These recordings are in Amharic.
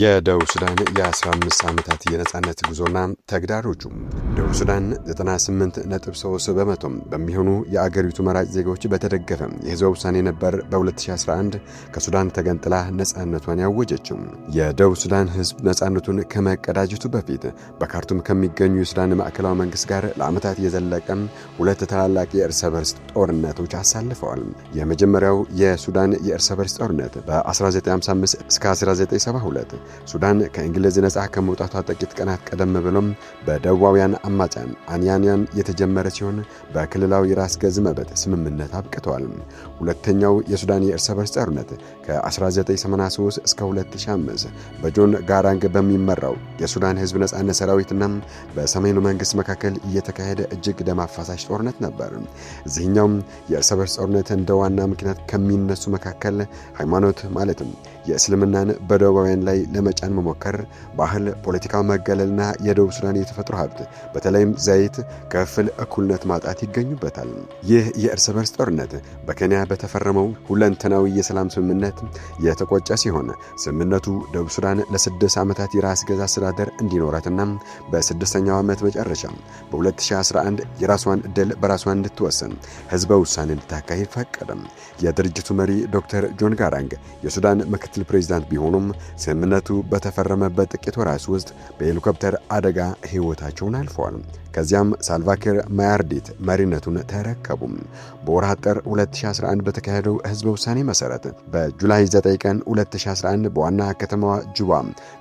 የደቡብ ሱዳን የ15 ዓመታት የነጻነት ጉዞና ተግዳሮቹ። ደቡብ ሱዳን 98.3% በሚሆኑ የአገሪቱ መራጭ ዜጎች በተደገፈ የህዝብ ውሳኔ ነበር በ2011 ከሱዳን ተገንጥላ ነጻነቷን ያወጀችው። የደቡብ ሱዳን ህዝብ ነጻነቱን ከመቀዳጀቱ በፊት በካርቱም ከሚገኙ የሱዳን ማዕከላዊ መንግስት ጋር ለዓመታት የዘለቀ ሁለት ታላላቅ የእርስ በርስ ጦርነቶች አሳልፈዋል። የመጀመሪያው የሱዳን የእርስ በርስ ጦርነት በ1955 እስከ 1972 ሱዳን ከእንግሊዝ ነጻ ከመውጣቷ ጥቂት ቀናት ቀደም ብሎም በደቡባውያን አማጽያን አንያንያን የተጀመረ ሲሆን በክልላዊ ራስ ገዝ መብት ስምምነት አብቅተዋል። ሁለተኛው የሱዳን የእርስ በርስ ጦርነት ከ1983 እስከ 2005 በጆን ጋራንግ በሚመራው የሱዳን ህዝብ ነጻነት ሰራዊትና በሰሜኑ መንግስት መካከል እየተካሄደ እጅግ ደም አፋሳሽ ጦርነት ነበር። እዚህኛው የእርስ በርስ ጦርነት እንደ ዋና ምክንያት ከሚነሱ መካከል ሃይማኖት ማለትም የእስልምናን በደቡባውያን ላይ ለመጫን መሞከር፣ ባህል፣ ፖለቲካዊ መገለልና የደቡብ ሱዳን የተፈጥሮ ሀብት በተለይም ዘይት ከፍል እኩልነት ማጣት ይገኙበታል። ይህ የእርስ በርስ ጦርነት በኬንያ በተፈረመው ሁለንተናዊ የሰላም ስምምነት የተቆጨ ሲሆን ስምምነቱ ደቡብ ሱዳን ለ6 ዓመታት የራስ ገዝ አስተዳደር እንዲኖራትና በ6ኛው ዓመት መጨረሻ በ2011 የራሷን ዕድል በራሷ እንድትወስን ህዝበ ውሳኔ እንድታካሂድ ፈቀደ። የድርጅቱ መሪ ዶክተር ጆን ጋራንግ የሱዳን ምክትል ፕሬዝዳንት ቢሆኑም ስምምነቱ በተፈረመበት ጥቂት ወራት ውስጥ በሄሊኮፕተር አደጋ ህይወታቸውን አልፈዋል። ከዚያም ሳልቫኪር ማያርዲት መሪነቱን ተረከቡ። በወርሃ ጥር 2011 በተካሄደው ህዝበ ውሳኔ መሰረት በጁላይ 9 ቀን 2011 በዋና ከተማዋ ጁባ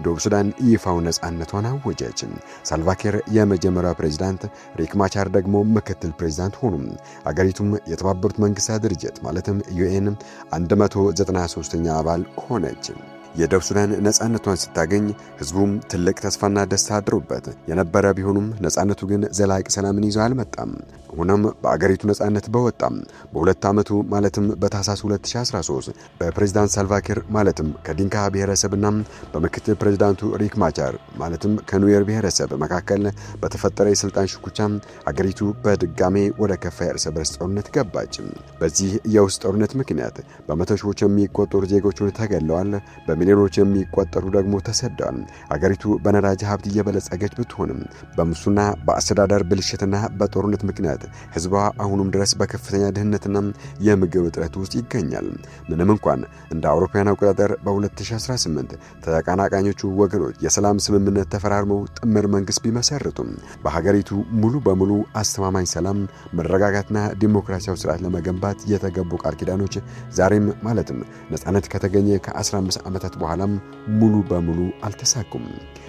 ደቡብ ሱዳን ይፋው ነጻነቷን አወጀች። ሳልቫኪር የመጀመሪያው ፕሬዝዳንት፣ ሪክ ማቻር ደግሞ ምክትል ፕሬዝዳንት ሆኑ። አገሪቱም የተባበሩት መንግስታት ድርጅት ማለትም ዩኤን 193ኛ አባል ሆነች። የደቡብ ሱዳን ነጻነቷን ስታገኝ ህዝቡም ትልቅ ተስፋና ደስታ አድሮበት የነበረ ቢሆኑም ነጻነቱ ግን ዘላቂ ሰላምን ይዞ አልመጣም። ሆኖም በአገሪቱ ነጻነት በወጣም በሁለት ዓመቱ ማለትም በታህሳስ 2013 በፕሬዝዳንት ሳልቫኪር ማለትም ከዲንካ ብሔረሰብና በምክትል ፕሬዝዳንቱ ሪክ ማቻር ማለትም ከኑዌር ብሔረሰብ መካከል በተፈጠረ የስልጣን ሽኩቻ አገሪቱ በድጋሜ ወደ ከፋ የእርስ በርስ ጦርነት ገባች። በዚህ የውስጥ ጦርነት ምክንያት በመቶ ሺዎች የሚቆጠሩ ዜጎች ተገለዋል። በሚሊዮኖች የሚቆጠሩ ደግሞ ተሰደዋል። አገሪቱ በነዳጅ ሀብት እየበለጸገች ብትሆንም በሙስና በአስተዳደር ብልሽትና በጦርነት ምክንያት ህዝቧ አሁንም ድረስ በከፍተኛ ድህነትና የምግብ እጥረት ውስጥ ይገኛል። ምንም እንኳን እንደ አውሮፓውያን አቆጣጠር በ2018 ተቀናቃኞቹ ወገኖች የሰላም ስምምነት ተፈራርመው ጥምር መንግስት ቢመሰርቱም በሀገሪቱ ሙሉ በሙሉ አስተማማኝ ሰላም፣ መረጋጋትና ዲሞክራሲያዊ ስርዓት ለመገንባት የተገቡ ቃል ኪዳኖች ዛሬም ማለትም ነጻነት ከተገኘ ከ15 ዓመታት በኋላም ሙሉ በሙሉ አልተሳኩም።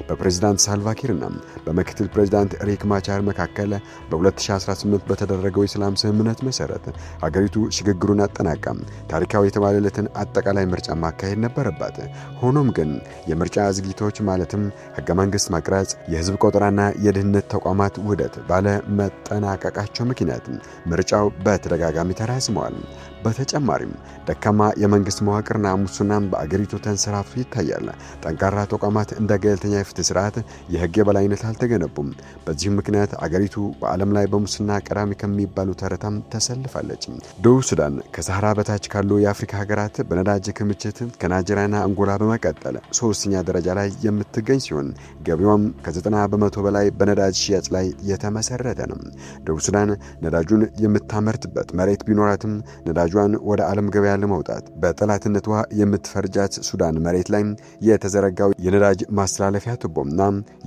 በፕሬዝዳንት ሳልቫኪርና በምክትል ፕሬዝዳንት ሪክ ማቻር መካከል በ2018 በተደረገው የሰላም ስምምነት መሰረት ሀገሪቱ ሽግግሩን አጠናቃ ታሪካዊ የተባለለትን አጠቃላይ ምርጫ ማካሄድ ነበረባት። ሆኖም ግን የምርጫ ዝግጅቶች ማለትም ህገ መንግስት መቅረጽ፣ የህዝብ ቆጠራና የደህንነት ተቋማት ውህደት ባለ መጠናቀቃቸው ምክንያት ምርጫው በተደጋጋሚ ተራዝመዋል። በተጨማሪም ደካማ የመንግስት መዋቅርና ሙስናም በአገሪቱ ተንሰራፍቶ ይታያል። ጠንካራ ተቋማት እንደ ገለልተኛ የፍትህ ስርዓት፣ የህግ የበላይነት አልተገነቡም። በዚህም ምክንያት አገሪቱ በዓለም ላይ በሙስና ቀዳሚ ከሚባሉ ተረታም ተሰልፋለች። ደቡብ ሱዳን ከሳህራ በታች ካሉ የአፍሪካ ሀገራት በነዳጅ ክምችት ከናይጄሪያና አንጎላ በመቀጠል 3ኛ ደረጃ ላይ የምትገኝ ሲሆን ገቢዋም ከ90% በላይ በነዳጅ ሽያጭ ላይ የተመሰረተ ነው። ደቡብ ሱዳን ነዳጁን የምታመርትበት መሬት ቢኖራትም ነዳጁን ወደ ዓለም ገበያ ለማውጣት በጠላትነቷ የምትፈርጃት ሱዳን መሬት ላይ የተዘረጋው የነዳጅ ማስተላለፊያ ቱቦና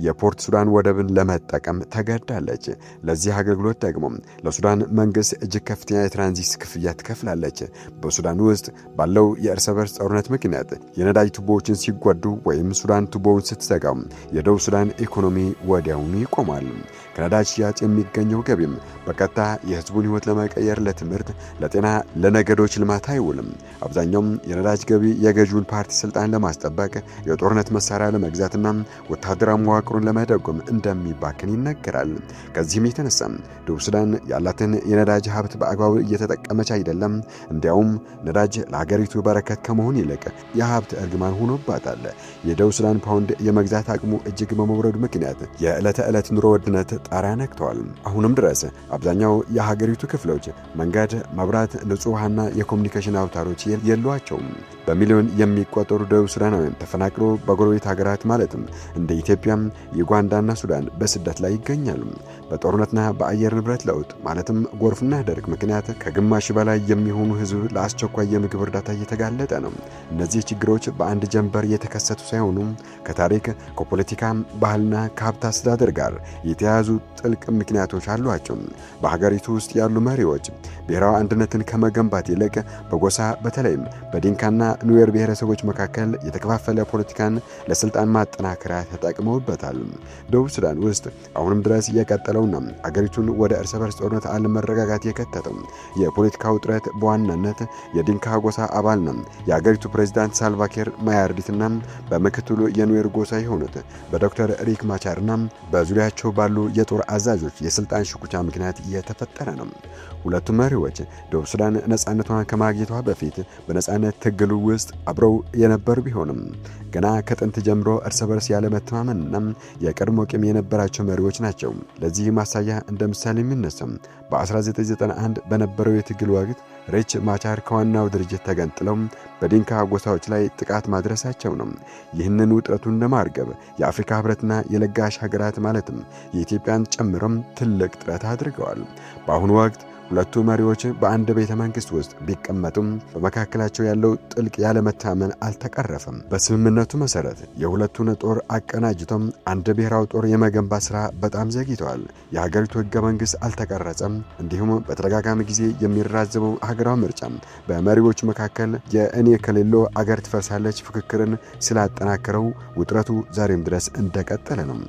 የፖርት ሱዳን ወደብን ለመጠቀም ተገዳለች። ለዚህ አገልግሎት ደግሞ ለሱዳን መንግስት እጅግ ከፍተኛ የትራንዚት ክፍያ ትከፍላለች። በሱዳን ውስጥ ባለው የእርስ በርስ ጦርነት ምክንያት የነዳጅ ቱቦዎችን ሲጎዱ ወይም ሱዳን ቱቦውን ስትዘጋው የደቡብ ሱዳን ኢኮኖሚ ወዲያውኑ ይቆማል። ከነዳጅ ሽያጭ የሚገኘው ገቢም በቀጥታ የህዝቡን ህይወት ለመቀየር፣ ለትምህርት፣ ለጤና፣ ለነገዶች ልማት አይውልም። አብዛኛው የነዳጅ ገቢ የገዢውን ፓርቲ ስልጣን ለማስጠበቅ፣ የጦርነት መሳሪያ ለመግዛትና ወታደራዊ መዋቅሩን ለመደጎም እንደሚባክን ይነገራል። ከዚህም የተነሳ ደቡብ ሱዳን ያላትን የነዳጅ ሀብት በአግባቡ እየተጠቀመች አይደለም። እንዲያውም ነዳጅ ለሀገሪቱ በረከት ከመሆን ይልቅ የሀብት እርግማን ሆኖባታል። የደቡብ ሱዳን ፓውንድ የመግዛት አቅሙ እጅግ በመውረዱ ምክንያት የዕለተ ዕለት ኑሮ ውድነት ጣሪያ ነክተዋል። አሁንም ድረስ አብዛኛው የሀገሪቱ ክፍሎች መንገድ፣ መብራት፣ ንጹህ ውሃና የኮሙኒኬሽን አውታሮች የሏቸውም። በሚሊዮን የሚቆጠሩ ደቡብ ሱዳናውያን ተፈናቅሎ በጎረቤት ሀገራት ማለትም እንደ ኢትዮጵያ፣ ዩጋንዳና ሱዳን በስደት ላይ ይገኛሉ። በጦርነትና በአየር ንብረት ለውጥ ማለትም ጎርፍና ድርቅ ምክንያት ከግማሽ በላይ የሚሆኑ ህዝብ ለአስቸኳይ የምግብ እርዳታ እየተጋለጠ ነው። እነዚህ ችግሮች በአንድ ጀንበር የተከሰቱ ሳይሆኑ ከታሪክ፣ ከፖለቲካ፣ ባህልና ከሀብት አስተዳደር ጋር የተያያዙ ጥልቅ ምክንያቶች አሏቸው። በሀገሪቱ ውስጥ ያሉ መሪዎች ብሔራዊ አንድነትን ከመገንባት ይልቅ በጎሳ በተለይም በዲንካና ኑዌር ብሔረሰቦች መካከል የተከፋፈለ ፖለቲካን ለስልጣን ማጠናከሪያ ተጠቅመውበታል። ደቡብ ሱዳን ውስጥ አሁንም ድረስ የቀጠለውና አገሪቱን ወደ እርስ በርስ ጦርነት አለመረጋጋት የከተተው የፖለቲካ ውጥረት በዋናነት የዲንካ ጎሳ አባልና የአገሪቱ ፕሬዝዳንት ሳልቫኪር ማያርዲትና በምክትሉ የኑዌር ጎሳ የሆኑት በዶክተር ሪክ ማቻርና በዙሪያቸው ባሉ የጦር አዛዦች የስልጣን ሽኩቻ ምክንያት የተፈጠረ ነው። ሁለቱም መሪዎች ደቡብ ሱዳን ነጻነቷን ከማግኘቷ በፊት በነጻነት ትግሉ ውስጥ አብረው የነበሩ ቢሆንም ገና ከጥንት ጀምሮ እርስ በርስ ያለመተማመንና የቀድሞ ቂም የነበራቸው መሪዎች ናቸው። ለዚህ ማሳያ እንደ ምሳሌ የሚነሳው በ1991 በነበረው የትግል ወቅት ሪች ማቻር ከዋናው ድርጅት ተገንጥለው በዲንካ ጎሳዎች ላይ ጥቃት ማድረሳቸው ነው። ይህንን ውጥረቱን ለማርገብ የአፍሪካ ህብረትና የለጋሽ ሀገራት ማለትም የኢትዮጵያን ጨምሮም ትልቅ ጥረት አድርገዋል። በአሁኑ ወቅት ሁለቱ መሪዎች በአንድ ቤተ መንግስት ውስጥ ቢቀመጡም በመካከላቸው ያለው ጥልቅ ያለመታመን አልተቀረፈም። በስምምነቱ መሰረት የሁለቱን ጦር አቀናጅቶም አንድ ብሔራዊ ጦር የመገንባት ስራ በጣም ዘግይተዋል። የሀገሪቱ ህገ መንግስት አልተቀረጸም። እንዲሁም በተደጋጋሚ ጊዜ የሚራዘመው ሀገራዊ ምርጫ በመሪዎች መካከል የእኔ ከሌሎ አገር ትፈርሳለች ፍክክርን ስላጠናከረው ውጥረቱ ዛሬም ድረስ እንደቀጠለ ነው።